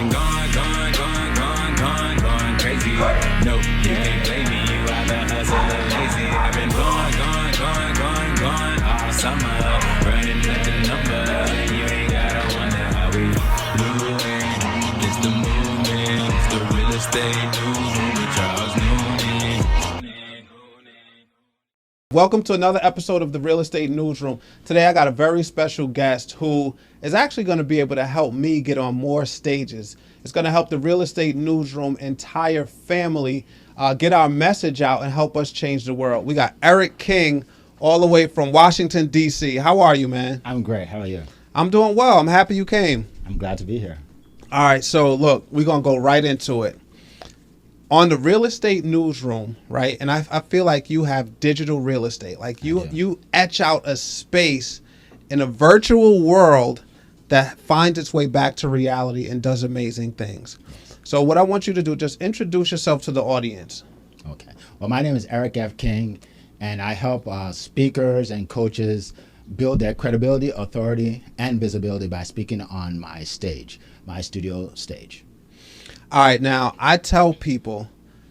been going crazy. No, you can't blame me, you either hustle or lazy. I've been going all summer, running up the numbers, and you ain't gotta wonder how we doing. It's the movement, it's the real estate newsroom with Charles Noonan. Welcome to another episode of the Real Estate Newsroom. Today I got a very special guest who is actually going to be able to help me get on more stages. It's going to help the Real Estate Newsroom entire family get our message out and help us change the world. We got Eric King all the way from Washington, D.C. How are you, man? I'm great. How are you? I'm doing well. I'm happy you came. I'm glad to be here. All right, so look, we're going to go right into it. On the Real Estate Newsroom, right? And I feel like you have digital real estate. Like you etch out a space in a virtual world that finds its way back to reality and does amazing things. So what I want you to do, just introduce yourself to the audience. Okay. Well, my name is Eric F. King, and I help speakers and coaches build their credibility, authority, and visibility by speaking on my stage, my studio stage. All right, now I tell people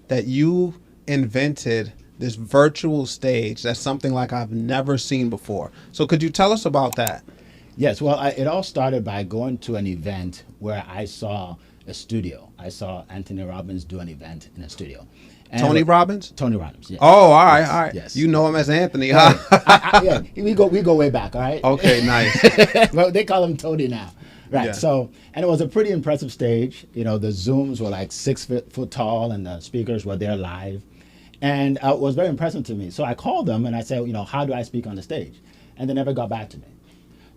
that you invented this virtual stage. That's something like I've never seen before. So could you tell us about that? Yes, well, it all started by going to an event where I saw a studio. I saw Anthony Robbins do an event in a studio. And Tony Robbins? Tony Robbins, yes. Oh, all right, all right. Yes. You know him as Anthony, huh? Yeah, we go way back, all right? Okay, nice. Well, they call him Tony now. Right. Yeah. So, and it was a pretty impressive stage. You know, the Zooms were like 6 foot tall and the speakers were there live. And it was very impressive to me. So I called them and I said, you know, how do I speak on the stage? And they never got back to me.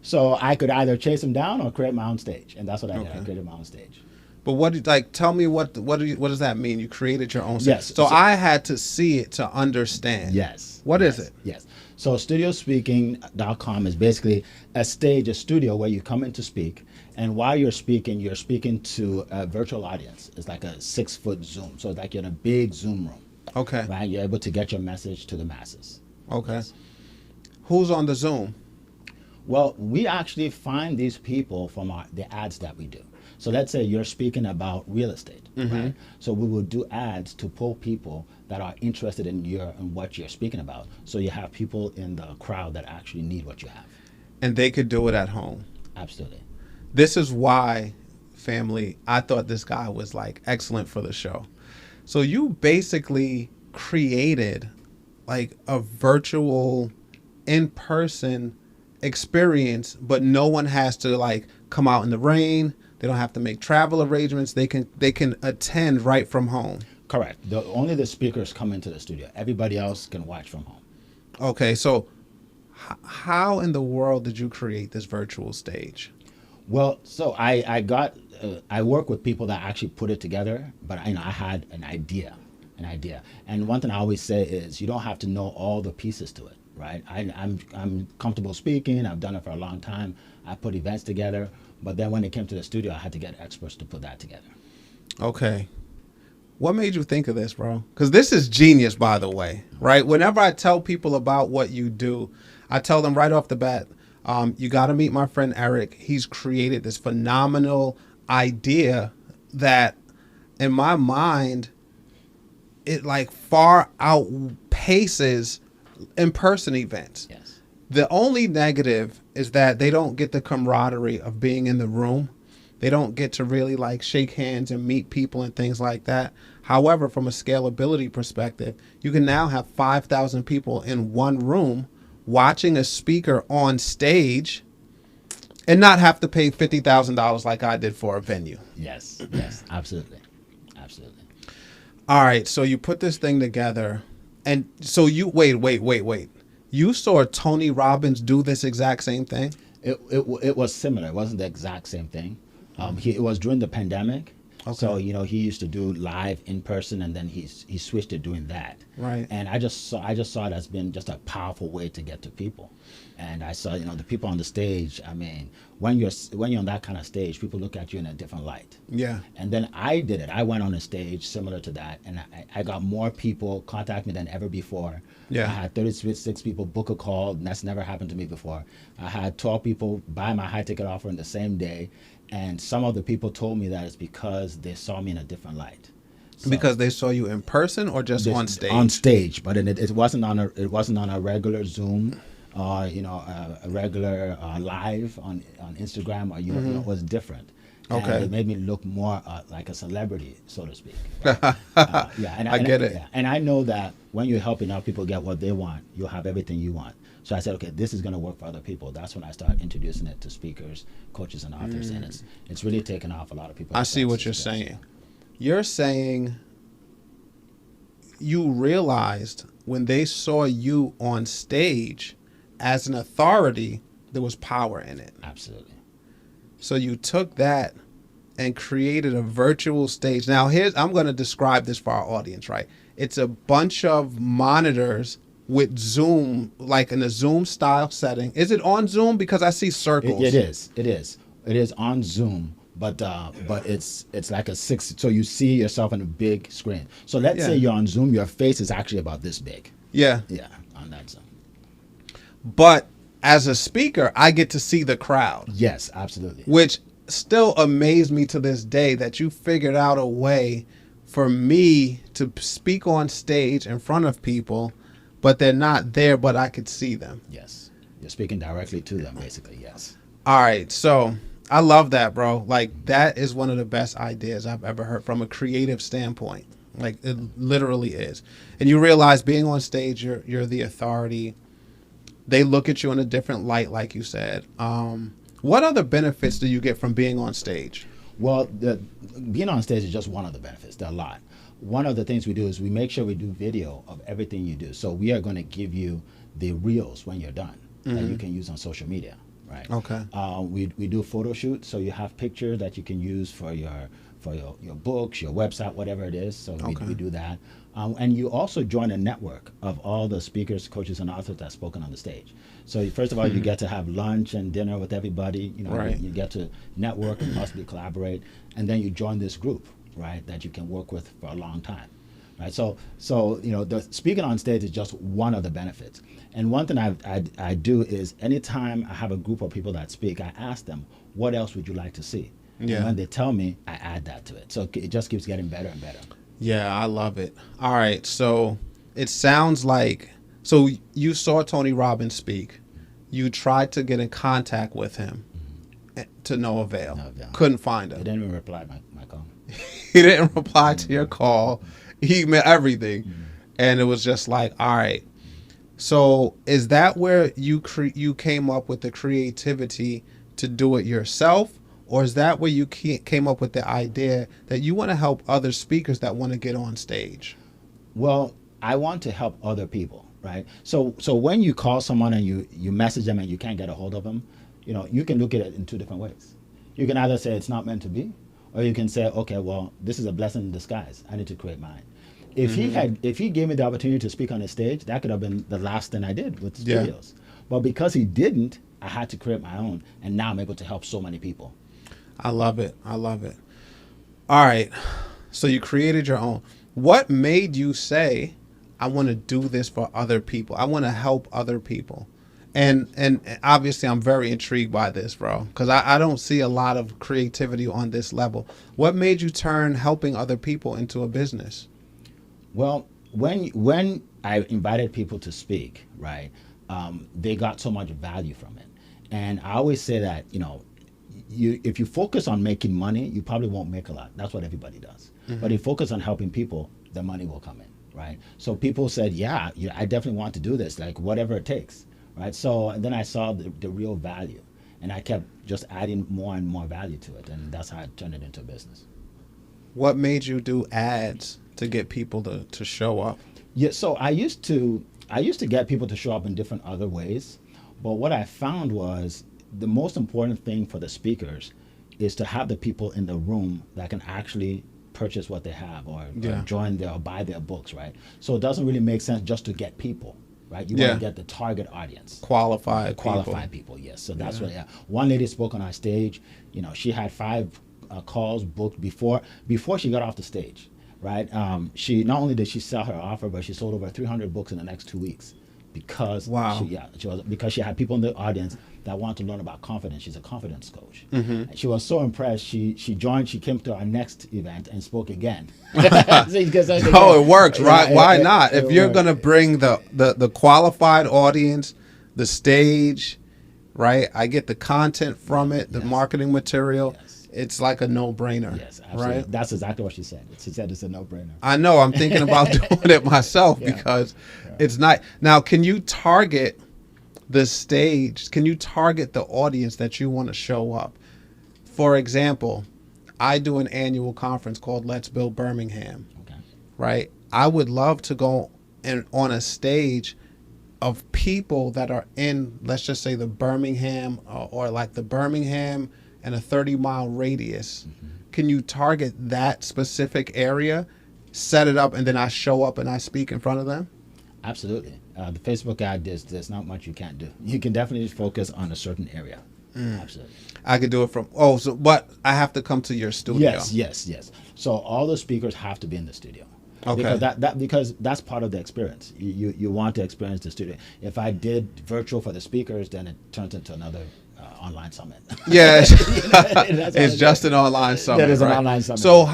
So I could either chase them down or create my own stage. And that's what I did. I created my own stage. But tell me what does that mean? You created your own stage. Yes. So I had to see it to understand. Yes. What is it? Yes. So studiospeaking.com is basically a stage, a studio where you come in to speak. And while you're speaking to a virtual audience. It's like a 6 foot Zoom. So it's like you're in a big Zoom room. Okay. Right? You're able to get your message to the masses. Okay. Yes. Who's on the Zoom? Well, we actually find these people from the ads that we do. So let's say you're speaking about real estate, right? So we will do ads to pull people that are interested in what you're speaking about. So you have people in the crowd that actually need what you have. And they could do it at home. Absolutely. This is why, family, I thought this guy was like excellent for the show. So you basically created like a virtual in-person experience, but no one has to like come out in the rain. They don't have to make travel arrangements. They can attend right from home. Correct. Only the speakers come into the studio. Everybody else can watch from home. Okay, so how in the world did you create this virtual stage? Well, so I work with people that actually put it together, but I had an idea. And one thing I always say is you don't have to know all the pieces to it, right? I'm comfortable speaking. I've done it for a long time. I put events together, but then when it came to the studio, I had to get experts to put that together. Okay. What made you think of this, bro? Because this is genius, by the way, right? Whenever I tell people about what you do, I tell them right off the bat, you got to meet my friend Eric. He's created this phenomenal idea that, in my mind, it like far outpaces in-person events. Yes. The only negative is that they don't get the camaraderie of being in the room. They don't get to really like shake hands and meet people and things like that. However, from a scalability perspective, you can now have 5,000 people in one room watching a speaker on stage and not have to pay $50,000 like I did for a venue. Yes, absolutely. All right, so you put this thing together, and so you wait. You saw Tony Robbins do this exact same thing? It was similar. It wasn't the exact same thing. It was during the pandemic. Okay. So, he used to do live in person, and then he switched to doing that. Right. And I just saw it as being just a powerful way to get to people. And I saw, the people on the stage. I mean, when you're on that kind of stage, people look at you in a different light. Yeah. And then I did it. I went on a stage similar to that, and I got more people contact me than ever before. Yeah. I had 36 people book a call. And that's never happened to me before. I had 12 people buy my high ticket offer in the same day. And some of the people told me that it's because they saw me in a different light. So, Because they saw you in person or just on stage? On stage, but it wasn't on a regular Zoom, a regular live on Instagram, or you know, it was different. And Okay. it made me look more like a celebrity, so to speak. And I get it. Yeah. And I know that when you're helping out people get what they want, you'll have everything you want. So I said, okay, this is going to work for other people. That's when I started introducing it to speakers, coaches, and authors, and it's really taken off. A lot of people. I see what you're saying. You're saying you realized when they saw you on stage as an authority, there was power in it. Absolutely. So you took that and created a virtual stage. Now, I'm going to describe this for our audience, right? It's a bunch of monitors with Zoom, like in a Zoom style setting. Is it on Zoom? Because I see circles. It is. It is on Zoom, but it's like a 6. So you see yourself on a big screen. So let's say you're on Zoom, your face is actually about this big. Yeah. Yeah, on that Zoom. But as a speaker, I get to see the crowd. Yes, absolutely. Which still amazed me to this day that you figured out a way for me to speak on stage in front of people, but they're not there, but I could see them. Yes. You're speaking directly to them, basically, yes. All right. So I love that, bro. Like, that is one of the best ideas I've ever heard from a creative standpoint. Like, it literally is. And you realize being on stage, you're the authority. They look at you in a different light, like you said. What other benefits do you get from being on stage? Well, being on stage is just one of the benefits. There are a lot. One of the things we do is we make sure we do video of everything you do. So we are going to give you the reels when you're done that you can use on social media, right? Okay. We do photo shoots, so you have pictures that you can use for your books, your website, whatever it is. So we do that. And you also join a network of all the speakers, coaches, and authors that's spoken on the stage. So first of all, you get to have lunch and dinner with everybody. You know, Right. you get to network and possibly collaborate, and then you join this group, right, that you can work with for a long time, right? So you know, the speaking on stage is just one of the benefits. And one thing I do is anytime I have a group of people that speak, I ask them, what else would you like to see? Yeah. And when they tell me, I add that to it. So it just keeps getting better and better. Yeah, I love it. All right. So it sounds like, so you saw Tony Robbins speak. You tried to get in contact with him to no avail. No avail. Couldn't find They him. didn't even reply my call. He didn't reply to your call. He meant everything. And it was just like, all right. So is that where you came up with the creativity to do it yourself? Or is that where you came up with the idea that you want to help other speakers that want to get on stage? Well, I want to help other people, right? So when you call someone and you message them and you can't get a hold of them, you know, you can look at it in two different ways. You can either say it's not meant to be, or you can say, okay, well, this is a blessing in disguise. I need to create mine. If he gave me the opportunity to speak on the stage, that could have been the last thing I did with studios. But because he didn't, I had to create my own, and now I'm able to help so many people. I love it. I love it. All right. So you created your own. What made you say, I want to do this for other people? I want to help other people. And obviously I'm very intrigued by this, bro, because I don't see a lot of creativity on this level. What made you turn helping other people into a business? Well, when I invited people to speak, right, they got so much value from it. And I always say that, you know, if you focus on making money, you probably won't make a lot. That's what everybody does. But if you focus on helping people, the money will come in, right? So people said, yeah, I definitely want to do this, like whatever it takes, right? So and then I saw the real value, and I kept just adding more and more value to it, and that's how I turned it into a business. What made you do ads to get people to show up? Yeah, so I used to get people to show up in different other ways, but what I found was the most important thing for the speakers is to have the people in the room that can actually purchase what they have or join or buy their books, right? So it doesn't really make sense just to get people, right? You want to get the target audience. Qualified people, yes. So that's what, one lady spoke on our stage, you know, she had 5 calls booked before she got off the stage, right? She not only did she sell her offer, but she sold over 300 books in the next 2 weeks because because she had people in the audience that want to learn about confidence. She's a confidence coach. Mm-hmm. And she was so impressed. She joined. She came to our next event and spoke again. Oh, it works, right? Why not? If you're going to bring the qualified audience, the stage, right? I get the content from it, the marketing material. Yes. It's like a no-brainer. Yes, absolutely. Right? That's exactly what she said. She said it's a no-brainer. I know. I'm thinking about doing it myself because it's not. Now, can you target the stage? Can you target the audience that you want to show up? For example, I do an annual conference called Let's Build Birmingham. Okay. Right? I would love to go on a stage of people that are in, let's just say, the Birmingham or like the Birmingham and a 30-mile radius. Mm-hmm. Can you target that specific area, set it up, and then I show up and I speak in front of them? Absolutely. The Facebook ad, there's not much you can't do. You can definitely focus on a certain area. Absolutely. I could do it from, but I have to come to your studio. Yes. So all the speakers have to be in the studio. Okay. Because that's part of the experience. You want to experience the studio. If I did virtual for the speakers, then it turns into another online summit. Yeah, it's just an online summit. That is an right? online summit. So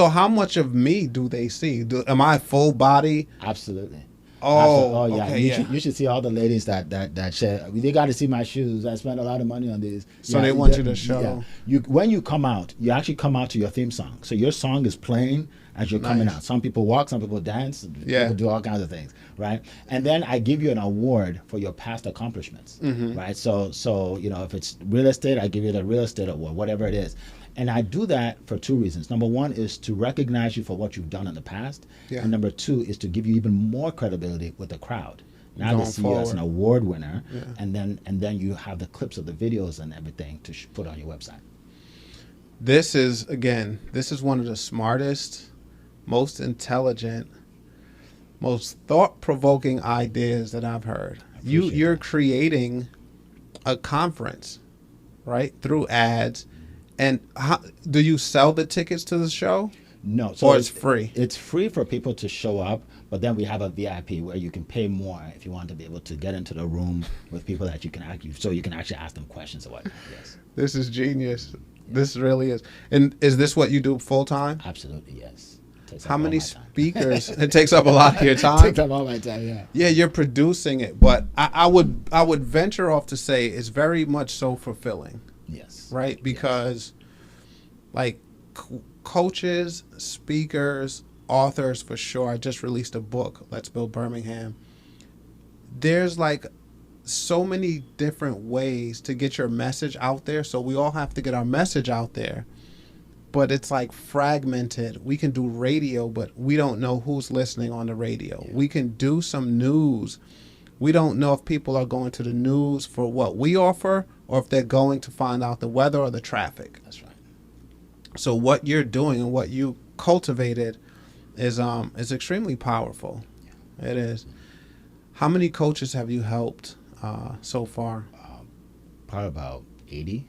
how much of me do they see? Am I full body? Absolutely. Oh, yeah. Okay, You should see all the ladies that share. They got to see my shoes. I spent a lot of money on these. So they want you to show. Yeah. When you come out, you actually come out to your theme song. So your song is playing as you're coming out. Some people walk, some people dance, people do all kinds of things, right? And then I give you an award for your past accomplishments, right? So if it's real estate, I give you the real estate award, whatever it is. And I do that for two reasons. Number one is to recognize you for what you've done in the past. Yeah. And number two is to give you even more credibility with the crowd. Now they see you as an award winner, and then you have the clips of the videos and everything to put on your website. This is one of the smartest, most intelligent, most thought-provoking ideas that I've heard. You're creating a conference, right, through ads. And do you sell the tickets to the show? No. Or it's free? It's free for people to show up, but then we have a VIP where you can pay more if you want to be able to get into the room with people that you can actually ask them questions or whatnot. Yes. This is genius. This really is. And is this what you do full time? Absolutely, yes. How many speakers? It takes up a lot of your time. It takes up all my time, yeah. Yeah, you're producing it, but I would venture off to say it's very much so fulfilling. Yes. Right? Because like coaches, speakers, authors for sure. I just released a book, Let's Build Birmingham. There's like so many different ways to get your message out there. So we all have to get our message out there. But it's like fragmented. We can do radio, but we don't know who's listening on the radio. Yeah. We can do some news. We don't know if people are going to the news for what we offer or if they're going to find out the weather or the traffic. That's right. So what you're doing and what you cultivated is extremely powerful. Yeah. It is. How many coaches have you helped so far? Probably about 80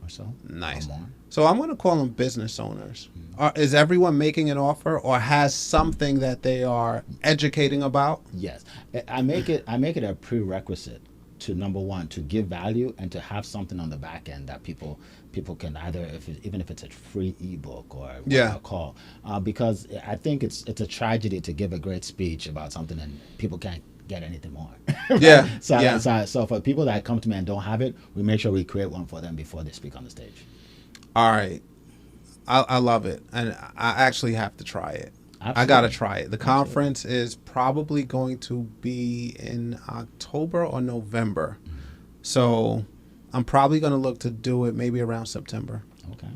or so. Nice. Or more. So I'm going to call them business owners. Is everyone making an offer or has something that they are educating about? Yes. I make it a prerequisite to, number one, to give value and to have something on the back end that people can either, even if it's a free ebook or a call, because I think it's a tragedy to give a great speech about something and people can't get anything more. Right? Yeah. So for people that come to me and don't have it, we make sure we create one for them before they speak on the stage. All right. I love it. And I actually have to try it. Absolutely. I got to try it. The conference is probably going to be in October or November. Mm-hmm. So I'm probably going to look to do it maybe around September. Okay.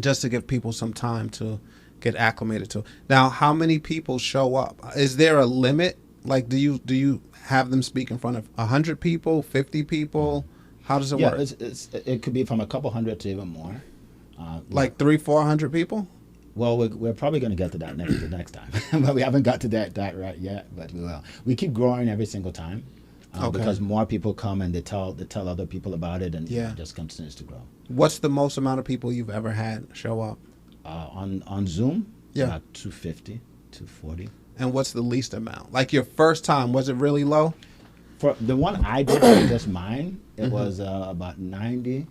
Just to give people some time to get acclimated to. Now, how many people show up? Is there a limit? Like, do you have them speak in front of 100 people, 50 people? How does it work? It could be from a couple hundred to even more. Like 300-400 people? Well, we're probably going to get to that the next time, but we haven't got to that right yet. But we will. We keep growing every single time because more people come and they tell other people about it, and it just continues to grow. What's the most amount of people you've ever had show up? On Zoom? Yeah, about 250, 240. And what's the least amount? Like your first time, was it really low? For the one I did for just mine, it was about 90.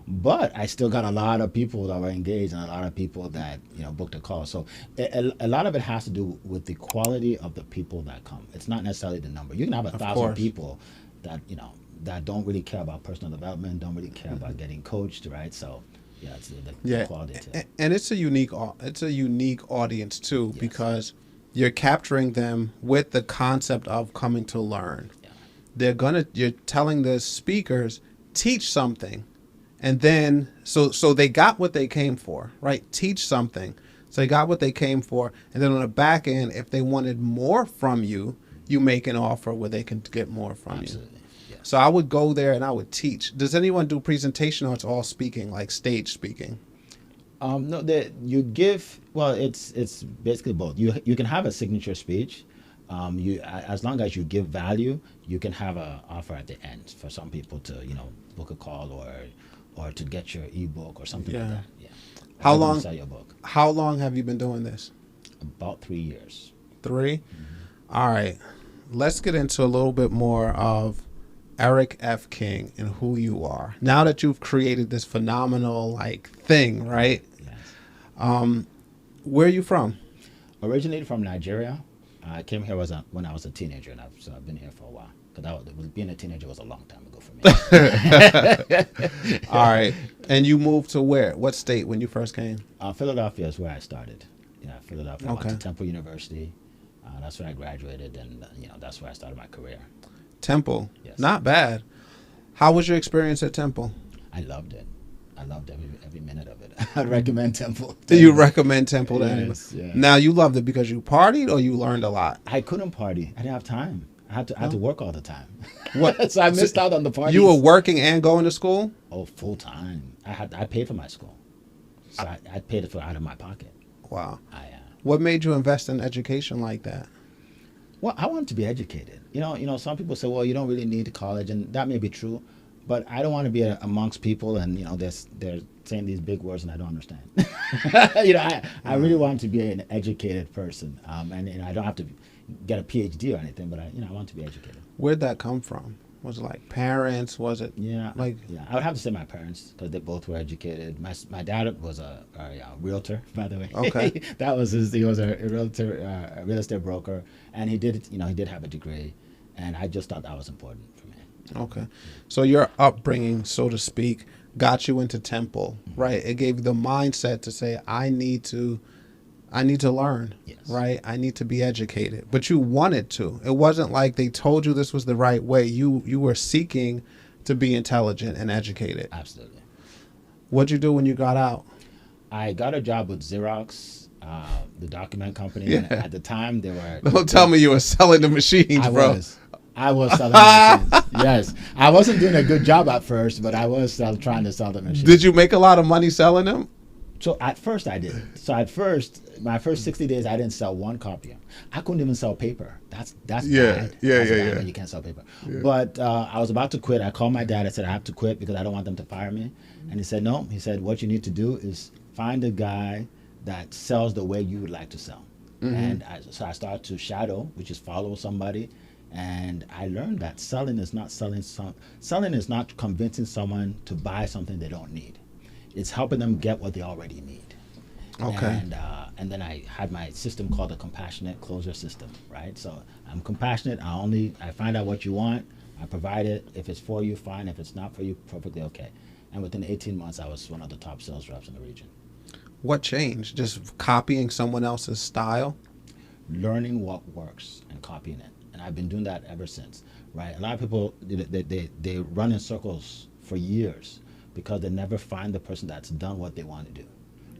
But I still got a lot of people that were engaged and a lot of people that booked a call. So a lot of it has to do with the quality of the people that come. It's not necessarily the number. You can have 1,000 people that that don't really care about personal development, don't really care about getting coached, right? So yeah, it's the quality to it. And it's a unique audience too, because you're capturing them with the concept of coming to learn. Yeah. You're telling the speakers, teach something. And then, so they got what they came for, right? Teach something. So they got what they came for. And then on the back end, if they wanted more from you, you make an offer where they can get more from you. Yeah. So I would go there and I would teach. Does anyone do presentation, or it's all speaking, like stage speaking? No, you give, well, it's basically both. You can have a signature speech. As long as you give value, you can have an offer at the end for some people to, book a call or to get your ebook or something like that. Yeah. How long? Sell your book. How long have you been doing this? About 3 years. 3? Mm-hmm. All right. Let's get into a little bit more of Eric F. King and who you are. Now that you've created this phenomenal thing, right? Yes. Where are you from? Originated from Nigeria. I came here when I was a teenager, and I've been here for a while. Because being a teenager was a long time ago for me. All right. And you moved to where? What state when you first came? Philadelphia is where I started. Philadelphia. Okay. I went to Temple University. That's where I graduated, and that's where I started my career. Temple. Yes. Not bad. How was your experience at Temple? I loved it. I loved every minute of it. I'd recommend Temple. You recommend Temple to anyone? Yes, yeah. Now, you loved it because you partied or you learned a lot? I couldn't party. I didn't have time. I had to work all the time. What? So I missed out on the parties. You were working and going to school? Oh, full time. I paid for my school. So I paid it out of my pocket. Wow. What made you invest in education like that? Well, I wanted to be educated. Some people say, well, you don't really need college, and that may be true. But I don't want to be amongst people and, they're saying these big words and I don't understand. I really want to be an educated person. And I don't have to get a PhD or anything, but I want to be educated. Where'd that come from? Was it like parents? Was it I would have to say my parents, because they both were educated. My dad was a realtor, by the way. Okay. He was a realtor, a real estate broker, and he did have a degree, and I just thought that was important for me. Okay. So your upbringing, so to speak, got you into Temple, right? It gave you the mindset to say, I need to learn, right? I need to be educated. But you wanted to. It wasn't like they told you this was the right way. You were seeking to be intelligent and educated. Absolutely. What'd you do when you got out? I got a job with Xerox, the document company. Yeah. And at the time, they were... Don't tell me you were selling the machines, bro. I was selling machines. Yes. I wasn't doing a good job at first, but I was trying to sell the machines. Did you make a lot of money selling them? So at first I did. So at first, my first 60 days, I didn't sell one copy. I couldn't even sell paper. That's bad. That's bad when you can't sell paper. Yeah. But I was about to quit. I called my dad. I said, I have to quit because I don't want them to fire me. And he said, no. He said, what you need to do is find a guy that sells the way you would like to sell. Mm-hmm. And so I started to shadow, which is follow somebody. And I learned that selling is not convincing someone to buy something they don't need. It's helping them get what they already need. Okay. And then I had my system called the compassionate closer system, right? So I'm compassionate. I find out what you want. I provide it. If it's for you, fine. If it's not for you, perfectly okay. And within 18 months, I was one of the top sales reps in the region. What changed? Just copying someone else's style? Learning what works and copying it. And I've been doing that ever since, right? A lot of people, they run in circles for years because they never find the person that's done what they want to do.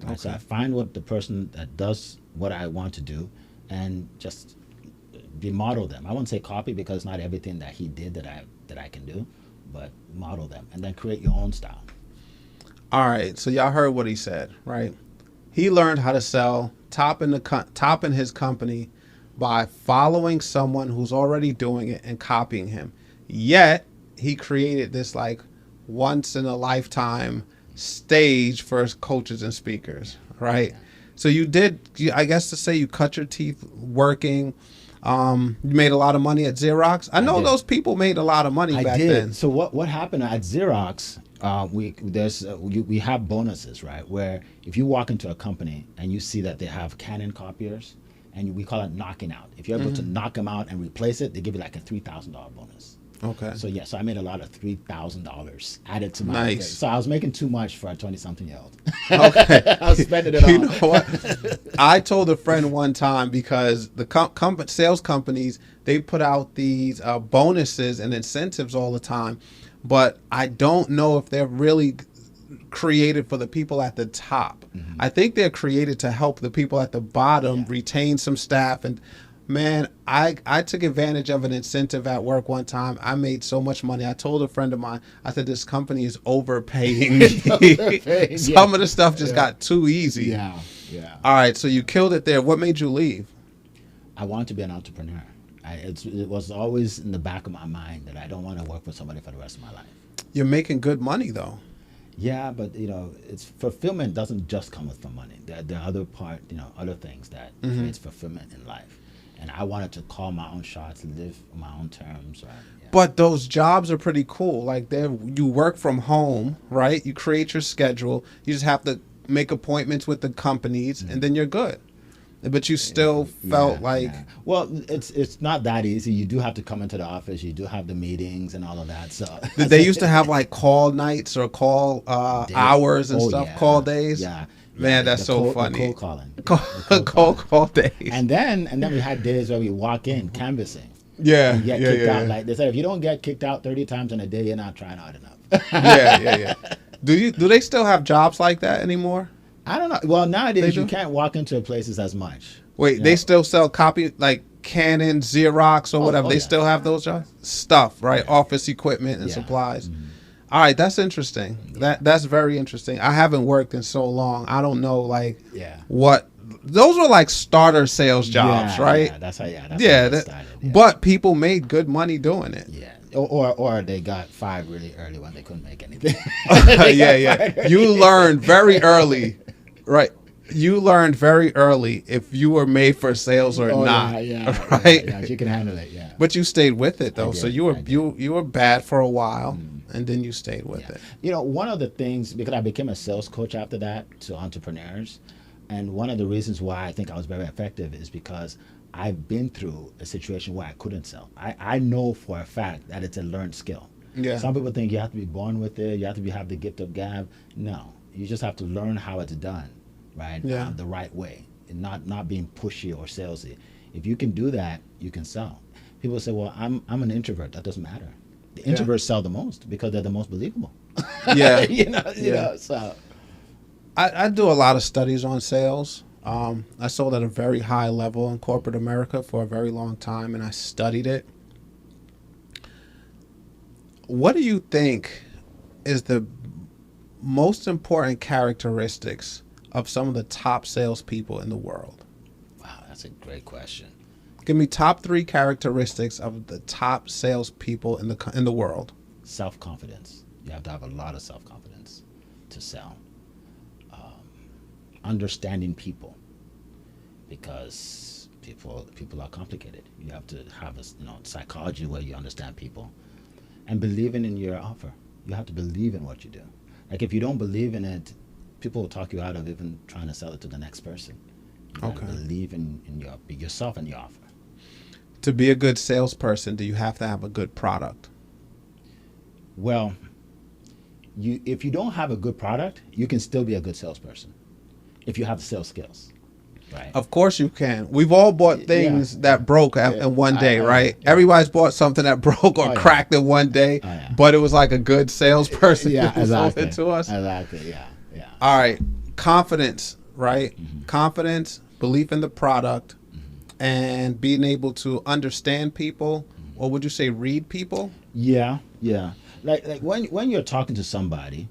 Right? Okay. So I find the person that does what I want to do and just model them. I won't say copy because it's not everything that he did that I can do, but model them and then create your own style. All right. So y'all heard what he said, right? He learned how to sell top in his company by following someone who's already doing it and copying him. Yet he created this once in a lifetime stage for coaches and speakers, right? So you did, I guess to say, you cut your teeth working. You made a lot of money at Xerox. I know did. those people made a lot of money I back did. then. So what happened at Xerox? We have bonuses, right? Where if you walk into a company and you see that they have Canon copiers, and we call it knocking out. If you're able to knock them out and replace it, they give you like a $3,000 bonus. Okay. So I made a lot of $3,000 added to my Nice. pay. So I was making too much for a 20-something-year-old. Okay. I was spending it all. You know what? I told a friend one time, because the sales companies, they put out these bonuses and incentives all the time, but I don't know if they're really created for the people at the top. I think they're created to help the people at the bottom retain some staff. And man, I took advantage of an incentive at work one time. I made so much money. I told a friend of mine, I said, this company is overpaying me. Some of the stuff just got too easy. Yeah. All right, so you killed it there. What made you leave? I want to be an entrepreneur. It was always in the back of my mind that I don't want to work for somebody for the rest of my life. You're making good money though. Yeah, but it's fulfillment doesn't just come with the money. There are other things that creates fulfillment in life. And I wanted to call my own shots, live on my own terms. Right? Yeah. But those jobs are pretty cool. Like you work from home, right? You create your schedule. You just have to make appointments with the companies, and then you're good. But you still felt like... Yeah. Well, it's not that easy. You do have to come into the office. You do have the meetings and all of that. So they used to have like call nights or call hours and stuff, call days. Yeah. Man, that's so funny. Cold calling. Call days. And then we had days where we walk in canvassing. Yeah. And get kicked out. Like they said, if you don't get kicked out 30 times in a day, you're not trying hard enough. Yeah. Do they still have jobs like that anymore? I don't know. Well, nowadays you can't walk into places as much. Wait, they still sell copy like Canon, Xerox, or whatever. They still have those jobs? Stuff, right? Yeah. Office equipment and supplies. All right, that's interesting. That's very interesting. I haven't worked in so long. I don't know what those were like starter sales jobs, right? Yeah, that's how it started. Yeah. But people made good money doing it. Yeah. Or they got fired really early when they couldn't make anything. Yeah. You learned very early, right? You learned very early if you were made for sales or not. Right? Yeah, you can handle it. Yeah. But you stayed with it though, so you were bad for a while, and then you stayed with it. One of the things, because I became a sales coach after that to entrepreneurs, and one of the reasons why I think I was very effective is because I've been through a situation where I couldn't sell. I know for a fact that it's a learned skill. Yeah. Some people think you have to be born with it. You have to have the gift of gab. No, you just have to learn how it's done, right? Yeah. The right way, and not being pushy or salesy. If you can do that, you can sell. People say, "Well, I'm an introvert." That doesn't matter. The introverts sell the most because they're the most believable. Yeah. You know. So I do a lot of studies on sales. I sold at a very high level in corporate America for a very long time, and I studied it. What do you think is the most important characteristics of some of the top salespeople in the world? Wow, that's a great question. Give me top 3 characteristics of the top salespeople in the world. Self-confidence. You have to have a lot of self-confidence to sell. Understanding people, because people are complicated. You have to have a psychology where you understand people, and believing in your offer. You have to believe in what you do. Like if you don't believe in it, people will talk you out of even trying to sell it to the next person. You gotta believe in yourself and your offer. To be a good salesperson, do you have to have a good product? Well, if you don't have a good product, you can still be a good salesperson if you have the sales skills. Right. Of course you can. We've all bought things that broke in one day, right? Everybody's bought something that broke or cracked in one day, but it was like a good salesperson who sold it to us. Exactly, yeah. All right, confidence, right? Confidence, belief in the product, and being able to understand people, or would you say read people? Yeah. Like when you're talking to somebody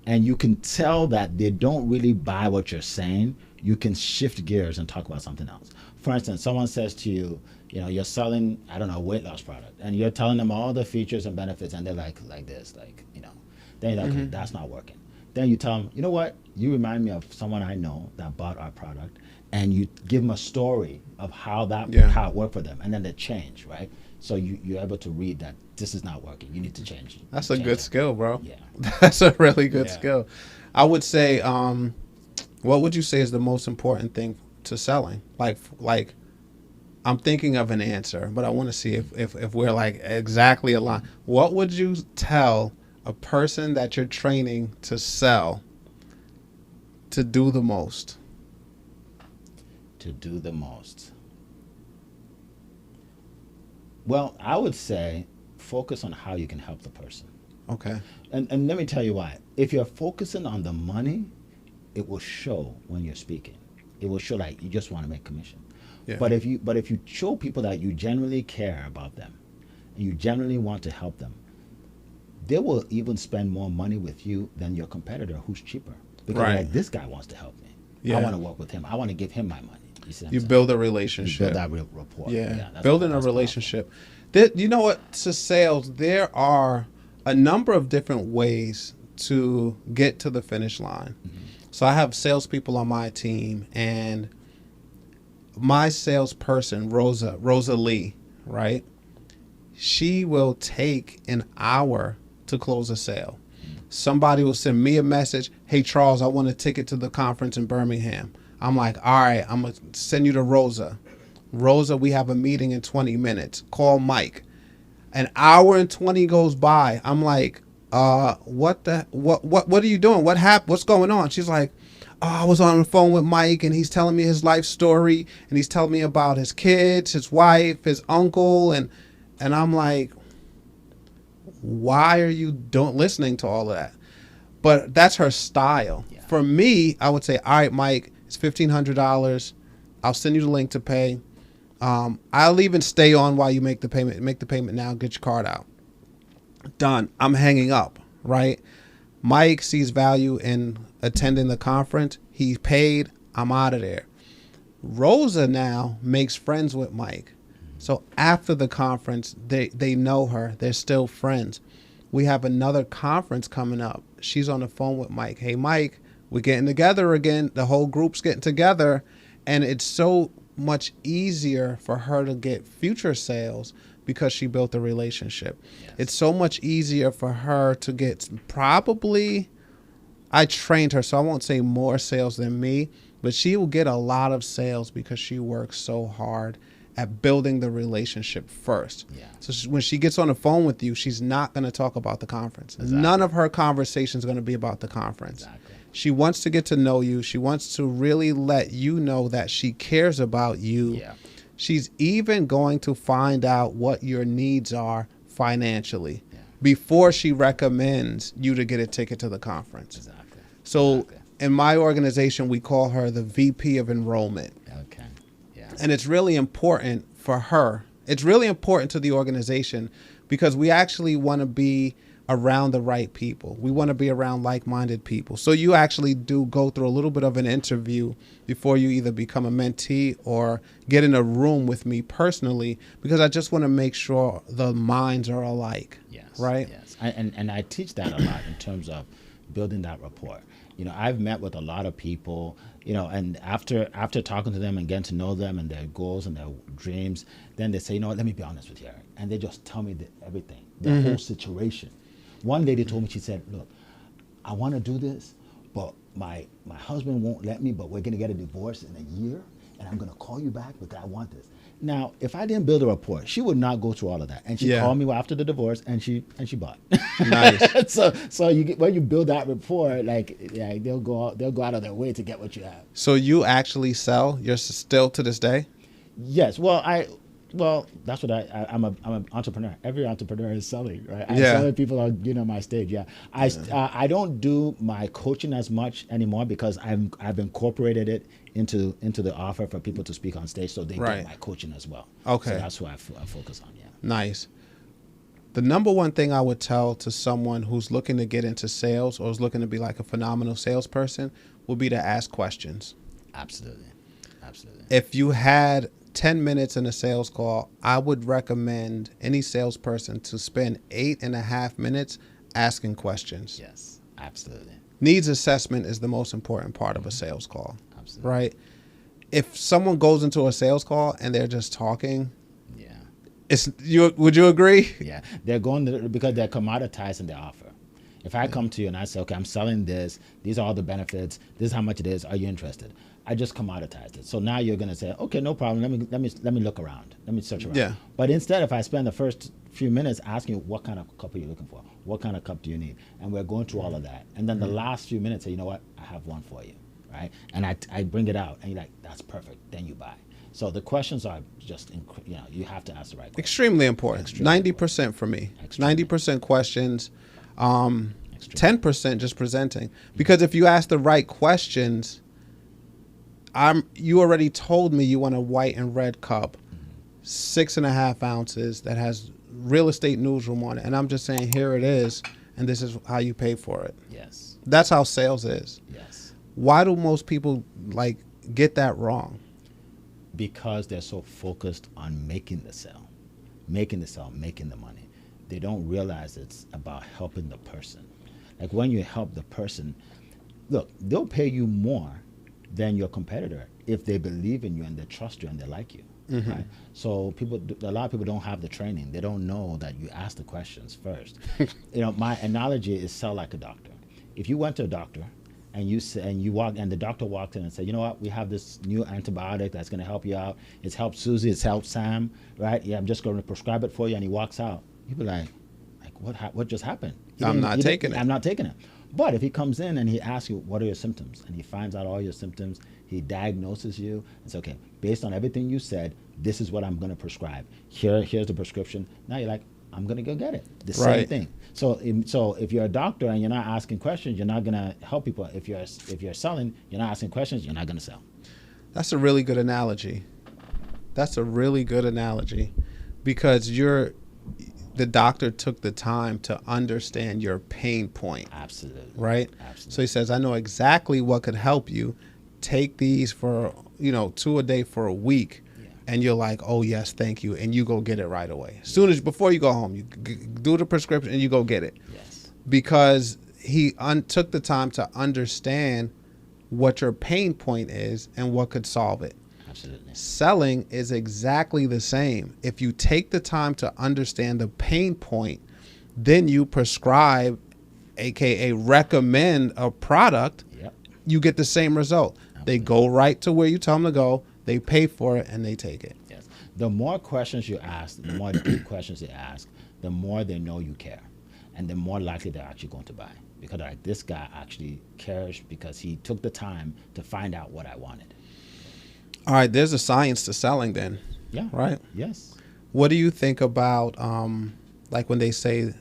and you can tell that they don't really buy what you're saying, you can shift gears and talk about something else. For instance, someone says to you, you're selling, I don't know, a weight loss product, and you're telling them all the features and benefits, and they're like this, then you're like, okay, that's not working. Then you tell them, you know what? You remind me of someone I know that bought our product, and you give them a story of how Yeah. how it worked for them, and then they change, right? So you're able to read that this is not working. You need to change. That's a change good it. skill, bro. Yeah. That's a really good Yeah. skill. I would say, what would you say is the most important thing to selling? Like, I'm thinking of an answer, but I want to see if we're like exactly aligned. What would you tell a person that you're training to sell to do the most? To do the most. Well, I would say focus on how you can help the person. Okay. And let me tell you why. If you're focusing on the money, it will show when you're speaking. It will show like you just want to make commission. Yeah. But if you show people that you genuinely care about them and you genuinely want to help them, they will even spend more money with you than your competitor who's cheaper. Because Right. like, this guy wants to help me. Yeah. I want to work with him. I want to give him my money. You see what I'm You saying? build a You relationship. build that real rapport. Yeah, that's- building a that's relationship. You know what? To sales, there are a number of different ways to get to the finish line. So I have salespeople on my team, and my salesperson, Rosa Lee, right? She will take an hour to close a sale. Somebody will send me a message, "Hey Charles, I want a ticket to the conference in Birmingham." I'm like, "All right, I'm gonna send you to Rosa. Rosa, we have a meeting in 20 minutes. Call Mike." An hour and 20 goes by. I'm like, what are you doing? What happened? What's going on? She's like, "Oh, I was on the phone with Mike and he's telling me his life story and he's telling me about his kids, his wife, his uncle." And I'm like, why are you listening to all of that? But that's her style. Yeah. For me, I would say, "All right, Mike, it's $1,500. I'll send you the link to pay. I'll even stay on while you make the payment. Make the payment now. Get your card out." Done. I'm hanging up, right? Mike sees value in attending the conference. He's paid. I'm out of there. Rosa now makes friends with Mike. So after the conference, they know her. They're still friends. We have another conference coming up. She's on the phone with Mike. "Hey, Mike, we're getting together again. The whole group's getting together." And it's so much easier for her to get future sales because she built a relationship. Yes. It's so much easier for her to get probably, I trained her, so I won't say more sales than me, but she will get a lot of sales because she works so hard at building the relationship first. Yeah. So when she gets on the phone with you, she's not going to talk about the conference. Exactly. None of her conversation is going to be about the conference. Exactly. She wants to get to know you. She wants to really let you know that she cares about you. Yeah. She's even going to find out what your needs are financially Yeah. before she recommends you to get a ticket to the conference. Exactly. So Exactly. in my organization, we call her the VP of enrollment. Okay. Yeah. And it's really important for her. It's really important to the organization because we actually want to be around the right people. We want to be around like-minded people. So you actually do go through a little bit of an interview before you either become a mentee or get in a room with me personally, because I just want to make sure the minds are alike. Yes. Right? Yes. And I teach that a lot in terms of building that rapport. You know, I've met with a lot of people, you know, and after talking to them and getting to know them and their goals and their dreams, then they say, "You know what, let me be honest with you, Eric." And they just tell me everything, their whole situation. One lady told me, she said, "Look, I want to do this, but my husband won't let me, but we're going to get a divorce in a year, and I'm going to call you back because I want this." Now, if I didn't build a rapport, she would not go through all of that. And she Yeah. called me after the divorce, and she bought. Nice. so you get, when you build that rapport, like yeah, they'll go out of their way to get what you have. So you actually sell? You're still to this day? Yes. Well, that's what I'm an entrepreneur. Every entrepreneur is selling, right? I'm Yeah. selling people on my stage. Yeah. I don't do my coaching as much anymore because I've incorporated it into the offer for people to speak on stage, so they Right. get my coaching as well. Okay. So that's what I focus on. Yeah. Nice. The number one thing I would tell to someone who's looking to get into sales or is looking to be like a phenomenal salesperson would be to ask questions. Absolutely. Absolutely. If you had 10 minutes in a sales call, I would recommend any salesperson to spend 8.5 minutes asking questions. Yes. Absolutely. Needs assessment is the most important part of a sales call, Absolutely. right? if someone goes into a sales call and they're just talking, Yeah. would you agree? Yeah. They're going to, because they're commoditizing their offer. If I come to you and I say, okay, I'm selling this, these are all the benefits, this is how much it is, are you interested? I just commoditized it. So now you're going to say, okay, no problem. Let me look around. Let me search around. Yeah. But instead, if I spend the first few minutes asking you, what kind of cup are you looking for? What kind of cup do you need? And we're going through all of that. And then the last few minutes say, you know what? I have one for you, right? And I bring it out and you're like, that's perfect. Then you buy. So the questions are just, you have to ask the right questions. Extremely important. 90% for me. Extremely. 90% questions. 10% just presenting. Because if you ask the right questions, you already told me you want a white and red cup, 6.5 ounces, that has Real Estate Newsroom on it. And I'm just saying, here it is, and this is how you pay for it. Yes. That's how sales is. Yes. Why do most people get that wrong? Because they're so focused on making the sale, making the money. They don't realize it's about helping the person. Like when you help the person, look, they'll pay you more than your competitor if they believe in you and they trust you and they like you. Mm-hmm. Right? So a lot of people don't have the training. They don't know that you ask the questions first. My analogy is sell like a doctor. If you went to a doctor and the doctor walked in and said, you know what, we have this new antibiotic that's going to help you out. It's helped Susie, it's helped Sam, right? Yeah, I'm just going to prescribe it for you. And he walks out. You'd be like what just happened? I'm not taking it. But if he comes in and he asks you, what are your symptoms? And he finds out all your symptoms, he diagnoses you and says, okay, based on everything you said, this is what I'm going to prescribe. Here's the prescription. Now you're like, I'm going to go get it. The same thing. So if you're a doctor and you're not asking questions, you're not going to help people. If you're selling, you're not asking questions, you're not going to sell. That's a really good analogy. Because the doctor took the time to understand your pain point. Absolutely. Right? Absolutely. So he says, I know exactly what could help you. Take these for, 2 a day for a week. Yeah. And you're like, oh, yes, thank you. And you go get it right away. Before you go home, you do the prescription and you go get it. Yes. Because he took the time to understand what your pain point is and what could solve it. Absolutely. Selling is exactly the same. If you take the time to understand the pain point, then you prescribe, aka recommend a product, yep, you get the same result. Absolutely. They go right to where you tell them to go, they pay for it, and they take it. Yes. The more questions you ask, the more deep questions you ask, the more they know you care. And the more likely they're actually going to buy. Because this guy actually cares because he took the time to find out what I wanted. All right, there's a science to selling then. Yeah. Right? Yes. What do you think about when they say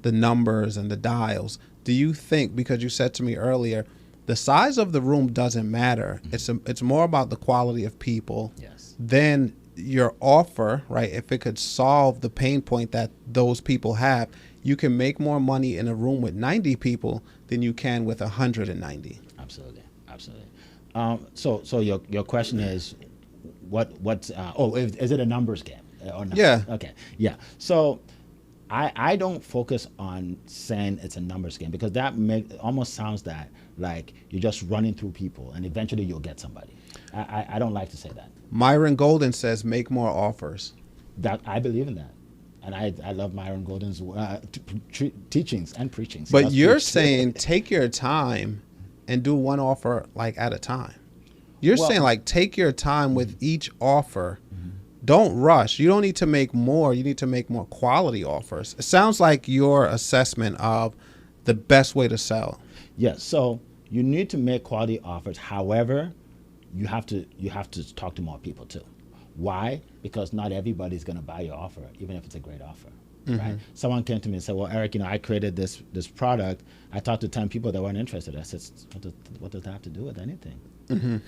the numbers and the dials? Do you think, because you said to me earlier, the size of the room doesn't matter. Mm-hmm. It's more about the quality of people. Yes. Then your offer, right? If it could solve the pain point that those people have, you can make more money in a room with 90 people than you can with 190. Absolutely. So your question is, is it a numbers game or not? Yeah. Okay. Yeah. So I don't focus on saying it's a numbers game because that almost sounds like you're just running through people and eventually you'll get somebody. I don't like to say that. Myron Golden says make more offers. That I believe in that. And I love Myron Golden's teachings and preachings. But you're saying take your time and do one offer at a time. You're saying take your time with each offer. Mm-hmm. Don't rush. You don't need to make more. You need to make more quality offers. It sounds like your assessment of the best way to sell. Yes. So you need to make quality offers. However, you have to talk to more people too. Why? Because not everybody's going to buy your offer, even if it's a great offer. Mm-hmm. Right? Someone came to me and said, well, Eric, I created this product. I talked to 10 people that weren't interested. I said, what does that have to do with anything? Mm-hmm.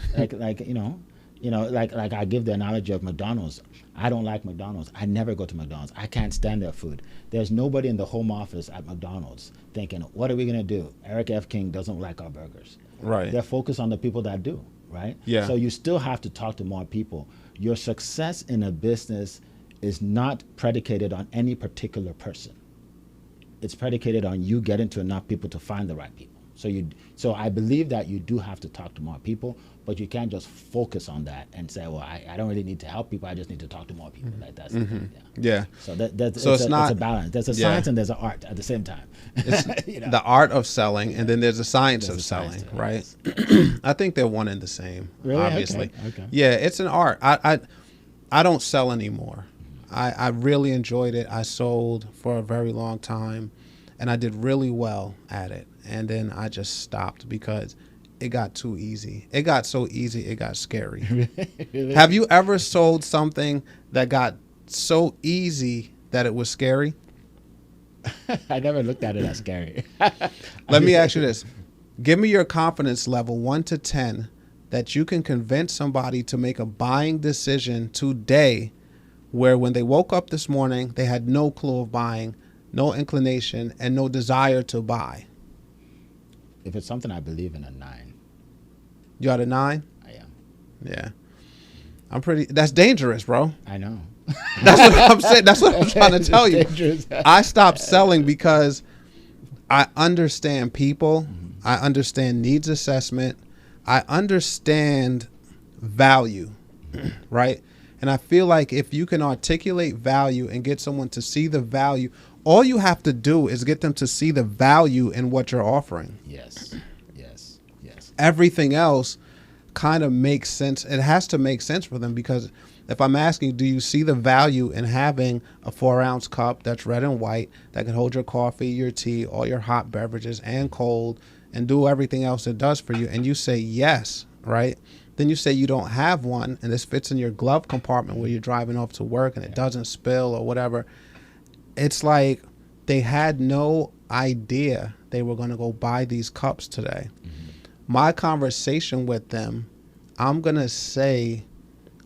I give the analogy of McDonald's. I don't like McDonald's. I never go to McDonald's. I can't stand their food. There's nobody in the home office at McDonald's thinking, what are we going to do? Eric F. King doesn't like our burgers. Right. They're focused on the people that do, right? Yeah. So you still have to talk to more people. Your success in a business is not predicated on any particular person. It's predicated on you getting to enough people to find the right people. So I believe that you do have to talk to more people, but you can't just focus on that and say, well, I don't really need to help people. I just need to talk to more people. Like that's the thing, Yeah. So that's So it's a balance. There's a yeah. science and there's an art at the same time. You know? The art of selling, and then there's a science There's of a science selling, to it, right? yes. I think they're one and the same, Really? obviously. Okay. Yeah, it's an art. I don't sell anymore. I really enjoyed it. I sold for a very long time, and I did really well at it. And then I just stopped because it got too easy. It got so easy, it got scary. Really? Have you ever sold something that got so easy that it was scary? I never looked at it as scary. Let me ask you this. Give me your confidence level 1 to 10 that you can convince somebody to make a buying decision today where when they woke up this morning, they had no clue of buying, no inclination, and no desire to buy. If it's something I believe in, a 9. You got a 9? I am. Yeah. That's dangerous, bro. I know. That's what I'm saying. That's what I'm trying to tell you. Dangerous. I stopped selling because I understand people. I understand needs assessment. I understand value, right? And I feel like if you can articulate value and get someone to see the value, all you have to do is get them to see the value in what you're offering. Yes. Yes. Yes. Everything else kind of makes sense. It has to make sense for them because if I'm asking, do you see the value in having a 4-ounce cup that's red and white that can hold your coffee, your tea, all your hot beverages and cold and do everything else it does for you? And you say yes, right? Then you say you don't have one and this fits in your glove compartment where you're driving off to work and it doesn't spill or whatever. It's like they had no idea they were going to go buy these cups today. My conversation with them, I'm going to say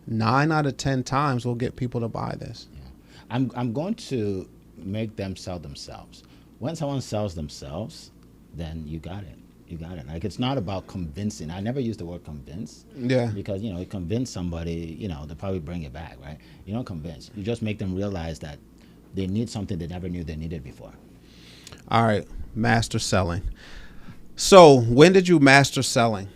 9 out of 10 times will get people to buy this. Yeah. I'm going to make them sell themselves. When someone sells themselves, then you got it. You got it. Like, it's not about convincing. I never use the word convince. Yeah. Because, you convince somebody, they'll probably bring it back, right? You don't convince. You just make them realize that they need something they never knew they needed before. All right. Master selling. So when did you master selling?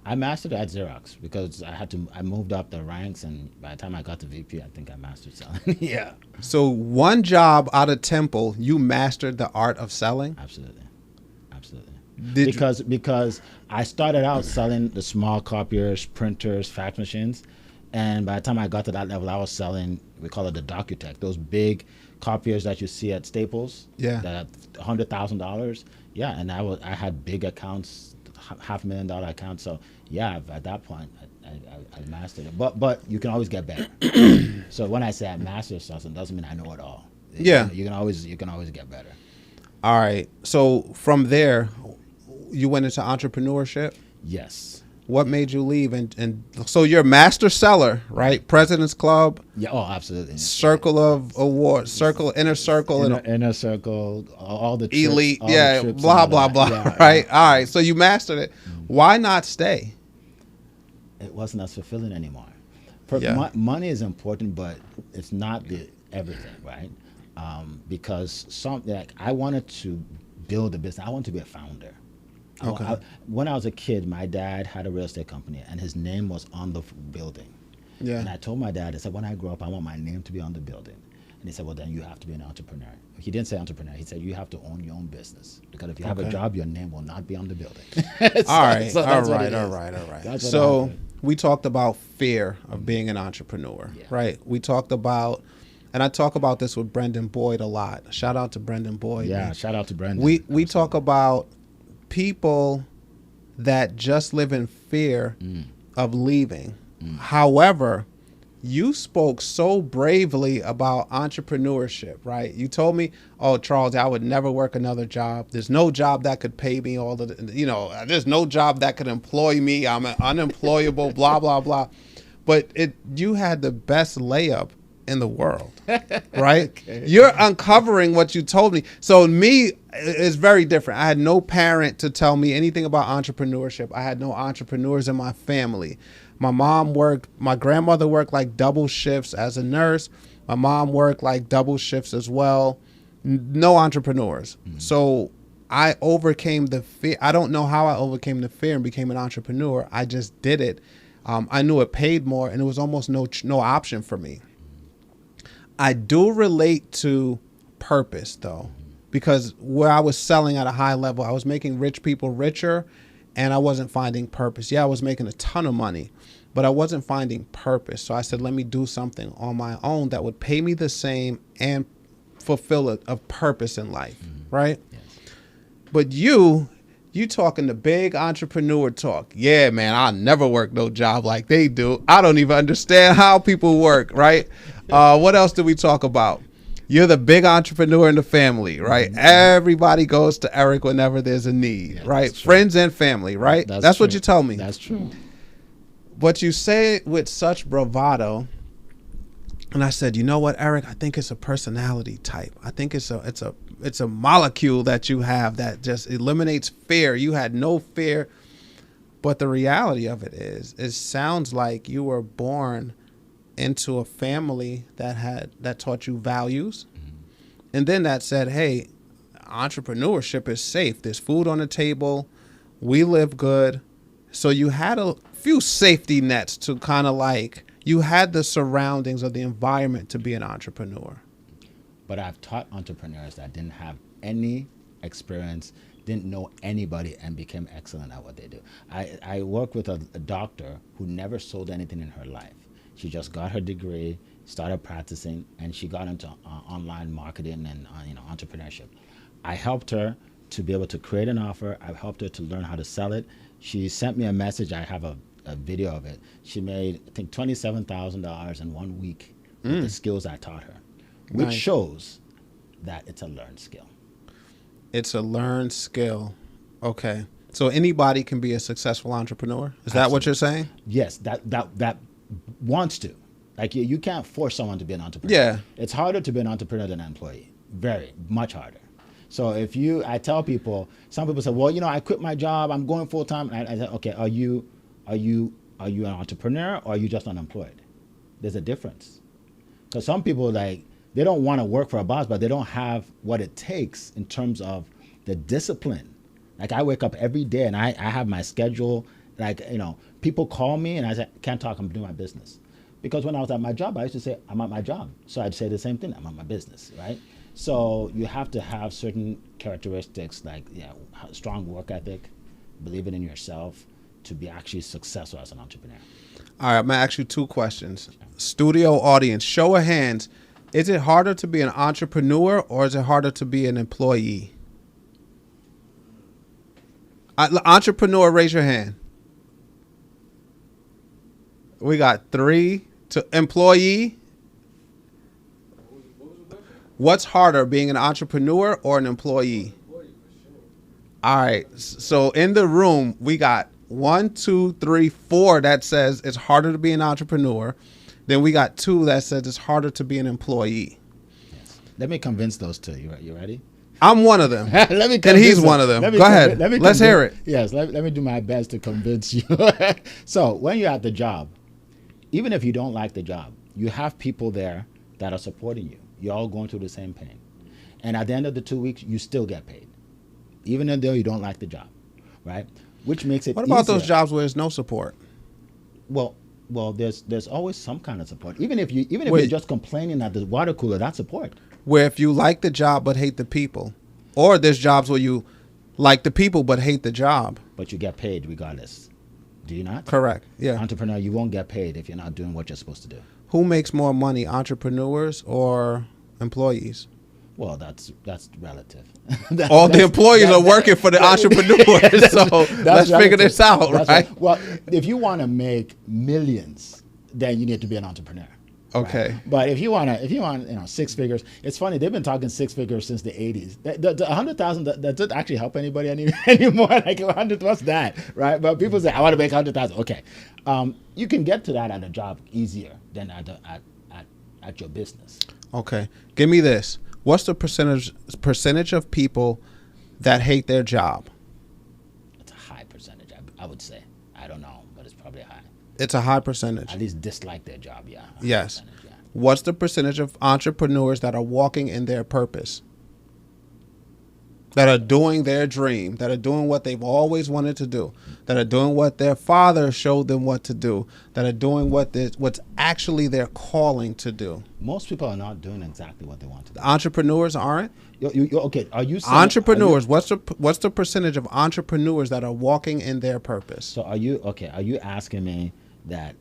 I mastered it at Xerox because I moved up the ranks, and by the time I got to VP, I think I mastered selling. Yeah. So one job out of Temple, you mastered the art of selling? Absolutely. Because I started out selling the small copiers, printers, fax machines, and by the time I got to that level, I was selling, we call it the DocuTech, those big copiers that you see at Staples. Yeah. That $100,000. Yeah, and I had big accounts, $500,000 accounts. So yeah, at that point, I mastered it. But you can always get better. So when I say I mastered something, it doesn't mean I know it all. Yeah. You can always get better. All right. So from there, you went into entrepreneurship? Yes. What made you leave? And so you're a master seller, right? President's Club. Yeah. Oh, absolutely. Circle of awards, inner circle, Inner circle, all the trips, elite. all Yeah. the trips Blah, and blah, all blah. that. Yeah, right. yeah. All right. So you mastered it. Why not stay? It wasn't as fulfilling anymore. Yeah. Money is important, but it's not the everything, right? Because I wanted to build a business. I wanted to be a founder. Okay. When I was a kid, my dad had a real estate company, and his name was on the building. Yeah. And I told my dad, I said, when I grow up, I want my name to be on the building. And he said, well, then you have to be an entrepreneur. He didn't say entrepreneur. He said, you have to own your own business. Because if you have a job, your name will not be on the building. All right. All All right. right. So we talked about fear of being an entrepreneur, right? We talked about, and I talk about this with Brendan Boyd a lot. Shout out to Brendan Boyd. Yeah, man. shout out to Brendan. We talk about people that just live in fear of leaving. However, you spoke so bravely about entrepreneurship, right? You told me, oh, Charles, I would never work another job. There's no job that could pay me all the, there's no job that could employ me. I'm unemployable, blah, blah, blah. But you had the best layup in the world, right? Okay. You're uncovering what you told me. So me is very different. I had no parent to tell me anything about entrepreneurship. I had no entrepreneurs in my family. My grandmother worked like double shifts as a nurse. My mom worked like double shifts as well. No entrepreneurs. So I overcame the fear. I don't know how I overcame the fear and became an entrepreneur. I just did it. I knew it paid more, and it was almost no option for me. I do relate to purpose, though, because where I was selling at a high level, I was making rich people richer, and I wasn't finding purpose. Yeah, I was making a ton of money, but I wasn't finding purpose. So I said, let me do something on my own that would pay me the same and fulfill a purpose in life, right? Yes. But you talking the big entrepreneur talk. Yeah, man, I'll never work no job like they do. I don't even understand how people work, right? What else do we talk about? You're the big entrepreneur in the family, right? Mm-hmm. Everybody goes to Eric whenever there's a need, right? Friends and family, right? That's what you tell me. That's true. But you say it with such bravado. And I said, you know what, Eric? I think it's a personality type. I think it's a molecule that you have that just eliminates fear. You had no fear. But the reality of it is, it sounds like you were born into a family that taught you values. Mm-hmm. And then that said, hey, entrepreneurship is safe. There's food on the table. We live good. So you had a few safety nets to kind of like, you had the surroundings of the environment to be an entrepreneur. But I've taught entrepreneurs that didn't have any experience, didn't know anybody, and became excellent at what they do. I work with a doctor who never sold anything in her life. She just got her degree, started practicing, and she got into online marketing and entrepreneurship. I helped her to be able to create an offer. I've helped her to learn how to sell it. She sent me a message. I have a video of it. She made, I think, $27,000 in 1 week with the skills I taught her, which shows that it's a learned skill. It's a learned skill. Okay. So anybody can be a successful entrepreneur? Is that what you're saying? Yes, that wants to. Like you can't force someone to be an entrepreneur. Yeah. It's harder to be an entrepreneur than an employee. Very much harder. So I tell people, some people say, well, I quit my job, I'm going full time. And I say, okay, are you an entrepreneur or are you just unemployed? There's a difference. Because some people they don't want to work for a boss, but they don't have what it takes in terms of the discipline. Like I wake up every day and I have my schedule. People call me and I say, can't talk, I'm doing my business. Because when I was at my job, I used to say, I'm at my job. So I'd say the same thing, I'm at my business, right? So you have to have certain characteristics like strong work ethic, believing in yourself, to be actually successful as an entrepreneur. All right, I'm going to ask you 2 questions. Studio audience, show of hands. Is it harder to be an entrepreneur or is it harder to be an employee? Entrepreneur, raise your hand. We got 3 to employee. What's harder, being an entrepreneur or an employee? All right. So in the room, we got 1, 2, 3, 4 that says it's harder to be an entrepreneur. Then we got 2 that says it's harder to be an employee. Yes. Let me convince those 2. You ready? I'm one of them. And he's one of them. Go ahead. Let's hear it. Yes. Let me do my best to convince you. So when you're at the job, even if you don't like the job, you have people there that are supporting you. You're all going through the same pain. And at the end of the 2 weeks, you still get paid, even though you don't like the job, right? Which makes it What about easier. those jobs where there's no support? Well, there's always some kind of support. Even if you're just complaining at the water cooler, that's support. Where if you like the job but hate the people, or there's jobs where you like the people but hate the job, but you get paid regardless. Do you not? Correct. Yeah. Entrepreneur, you won't get paid if you're not doing what you're supposed to do. Who makes more money, entrepreneurs or employees? Well, that's relative. All the employees are working for the entrepreneurs, so let's figure this out, right? Well, if you want to make millions, then you need to be an entrepreneur. Okay. Right? But if you want 6 figures, it's funny, they've been talking 6 figures since the 80s. The 100,000 that doesn't actually help anybody anymore. Like 100, what's that, right? But people say, I want to make 100,000. Okay, you can get to that at a job easier than at your business. Okay, give me this. What's the percentage of people that hate their job? It's a high percentage, I would say. I don't know, but it's probably high. It's a high percentage. At least dislike their job, yeah. Yes. Yeah. What's the percentage of entrepreneurs that are walking in their purpose? that are doing their dream, that are doing what they've always wanted to do, that are doing what their father showed them what to do, that are doing what's actually their calling to do. Most people are not doing exactly what they want to do. The entrepreneurs aren't. Okay, are you saying, Entrepreneurs, what's the percentage of entrepreneurs that are walking in their purpose? So are you asking me that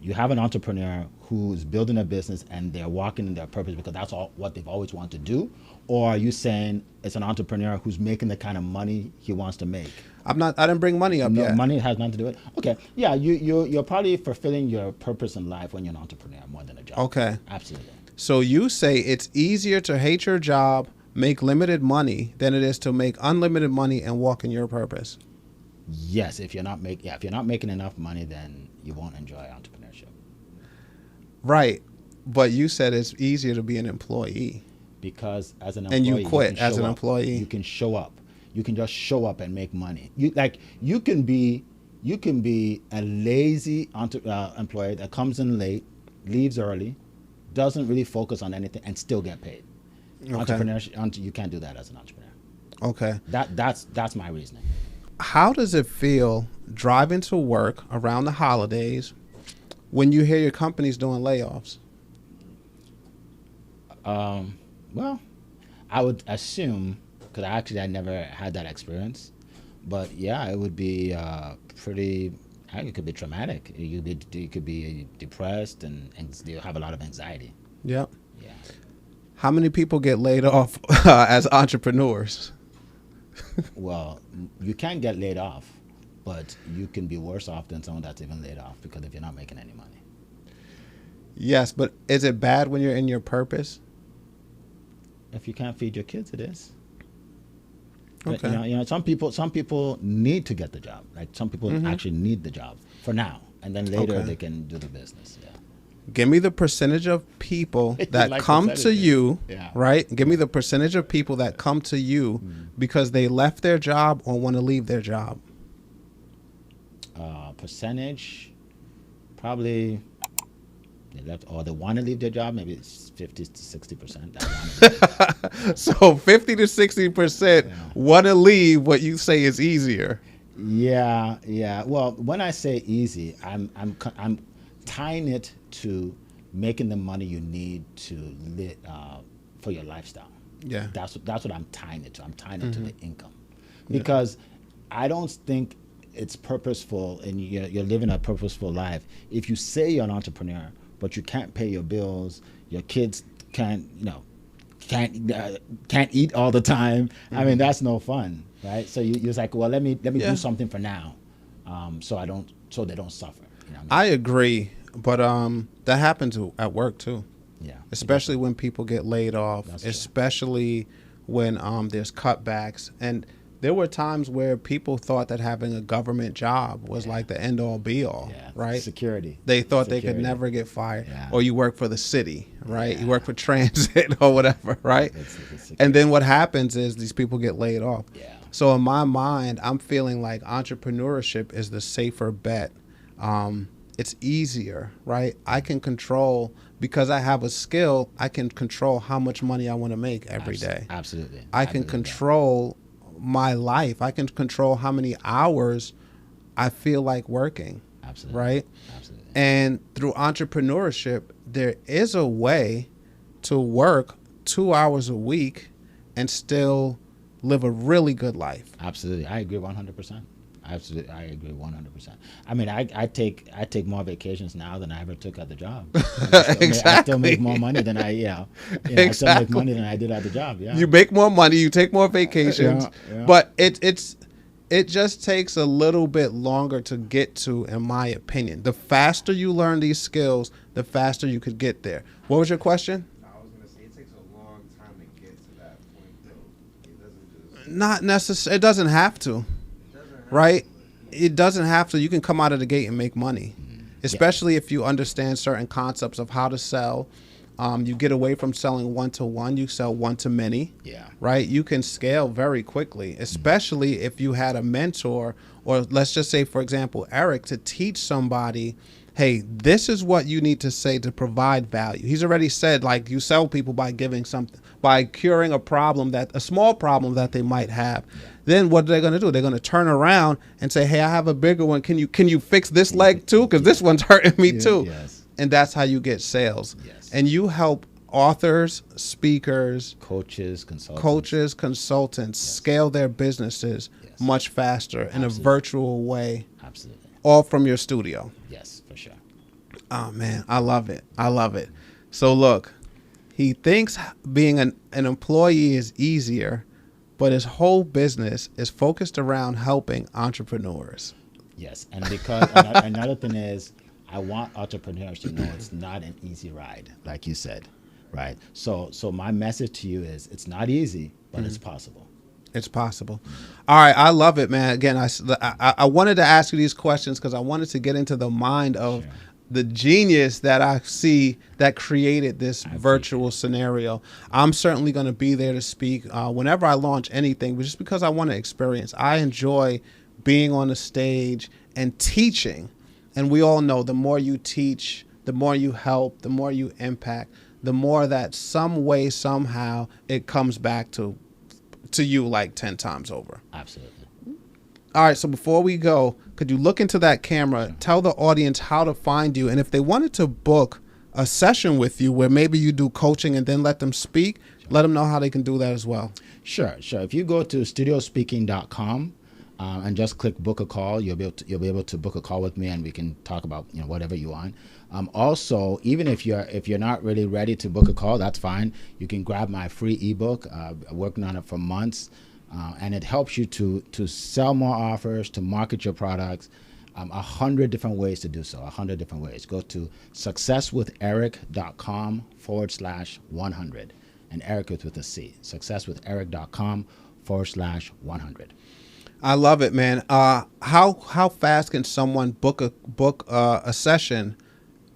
you have an entrepreneur who's building a business and they're walking in their purpose because that's all what they've always wanted to do? Or are you saying it's an entrepreneur who's making the kind of money he wants to make? I didn't bring money up yet. Money has nothing to do with it. Okay. Yeah, you're probably fulfilling your purpose in life when you're an entrepreneur more than a job. Okay. Absolutely. So you say it's easier to hate your job, make limited money, than it is to make unlimited money and walk in your purpose. Yes, if you're not making enough money, then you won't enjoy entrepreneurship. Right. But you said it's easier to be an employee. Because as an employee, and you quit as an employee. You can show up. You can just show up and make money. You can be a lazy employee that comes in late, leaves early, doesn't really focus on anything, and still get paid. Okay. Entrepreneurship, you can't do that as an entrepreneur. Okay. That's my reasoning. How does it feel driving to work around the holidays when you hear your company's doing layoffs? Well, I would assume, because I never had that experience, but yeah, it would be pretty. It could be traumatic. You could be depressed and you have a lot of anxiety. Yep. Yeah. How many people get laid off as entrepreneurs? Well, you can get laid off, but you can be worse off than someone that's even laid off because if you're not making any money. Yes, but is it bad when you're in your purpose? If you can't feed your kids, it is. Okay. But, you know, some people need to get the job. Like some people actually need the job for now, and then later they can do the business. Yeah. Give me the percentage of people that like come to percentages. you, Yeah. right? Give me the percentage of people that come to you because they left their job or want to leave their job. Percentage, probably they left or they want to leave their job. Maybe it's 50 to 60%. So 50 to 60% want to leave what you say is easier. Yeah. Well, when I say easy, I'm tying it to making the money you need to live for your lifestyle. Yeah. That's what I'm tying it to. I'm tying it to the income, because I don't think it's purposeful and you're living a purposeful life if you say you're an entrepreneur but you can't pay your bills, your kids can't eat all the time. I mean, that's no fun, right? So you're like, well, let me do something for now, so they don't suffer. You know what I mean? I agree, but that happens at work too. Yeah. Especially when people get laid off, That's true. especially when there's cutbacks. And there were times where people thought that having a government job was like the end all be all, right? Security. They thought they could Security. never get fired. Yeah. Or you work for the city, right? Yeah. You work for transit or whatever, right? It's And then what happens is these people get laid off. Yeah. So in my mind, I'm feeling like entrepreneurship is the safer bet. It's easier, right? I can control, because I have a skill, I can control how much money I want to make every day. Absolutely. I can control my life. I can control how many hours I feel like working. Absolutely. Right? Absolutely. And through entrepreneurship, there is a way to work 2 hours a week and still live a really good life. Absolutely. I agree 100%. Absolutely, I agree 100%. I mean, I take more vacations now than I ever took at the job. I still make more money than I still make money than I did at the job. Yeah, you make more money, you take more vacations, but it just takes a little bit longer to get to, in my opinion. The faster you learn these skills, the faster you could get there. What was your question? I was going to say it takes a long time to get to that point, though. It doesn't just. Not necessarily. It doesn't have to. Right? It doesn't have to. You can come out of the gate and make money, especially if you understand certain concepts of how to sell, You get away from selling one-to-one. You sell one-to-many. Yeah. Right? You can scale very quickly, especially if you had a mentor, or let's just say, for example, Eric, to teach somebody, hey, this is what you need to say to provide value. He's already said, like, you sell people by giving something, by curing a small problem that they might have. Yeah. Then what are they going to do? They're going to turn around and say, hey, I have a bigger one. Can you fix this leg too? Because this one's hurting me too. Yes. And that's how you get sales. Yes. And you help authors, speakers, coaches, consultants scale their businesses much faster in a virtual way. Absolutely. All from your studio. Yes, for sure. Oh, man, I love it. I love it. So, look, he thinks being an employee is easier, but his whole business is focused around helping entrepreneurs. Yes, and because another thing is, I want entrepreneurs to know it's not an easy ride, like you said, right? So my message to you is, it's not easy, but it's possible. It's possible. All right. I love it, man. Again, I wanted to ask you these questions because I wanted to get into the mind of the genius that I see that created this virtual scenario. I'm certainly going to be there to speak whenever I launch anything, but just because I want to experience. I enjoy being on the stage and teaching. And we all know the more you teach, the more you help, the more you impact, the more that some way, somehow, it comes back to you like 10 times over. Absolutely. All right. So before we go, could you look into that camera, tell the audience how to find you, and if they wanted to book a session with you where maybe you do coaching and then let them speak, let them know how they can do that as well. Sure. If you go to studiospeaking.com and just click book a call, you'll be able to book a call with me, and we can talk about whatever you want. Also, even if you're not really ready to book a call, that's fine. You can grab my free ebook. I'm working on it for months, and it helps you to sell more offers, to market your products. 100 different ways to do so. 100 different ways. Go to successwitheric.com/100, and Eric is with a C. Successwitheric.com/100. I love it, man. How fast can someone book a session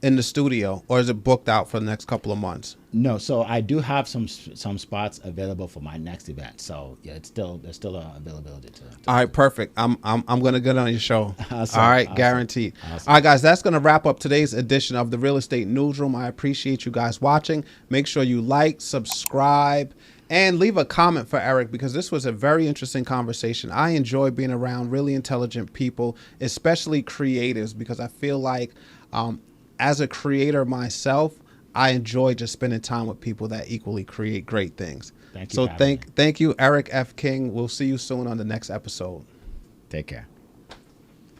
in the studio, or is it booked out for the next couple of months? No, so I do have some spots available for my next event. So yeah, there's still availability to all right, perfect. I'm gonna get on your show. Awesome. All right, Awesome. Guaranteed. Awesome. All right, guys, that's gonna wrap up today's edition of the Real Estate Newsroom. I appreciate you guys watching. Make sure you like, subscribe, and leave a comment for Eric, because this was a very interesting conversation. I enjoy being around really intelligent people, especially creatives, because I feel like as a creator myself, I enjoy just spending time with people that equally create great things. Thank you. So thank you, Eric F. King. We'll see you soon on the next episode. Take care.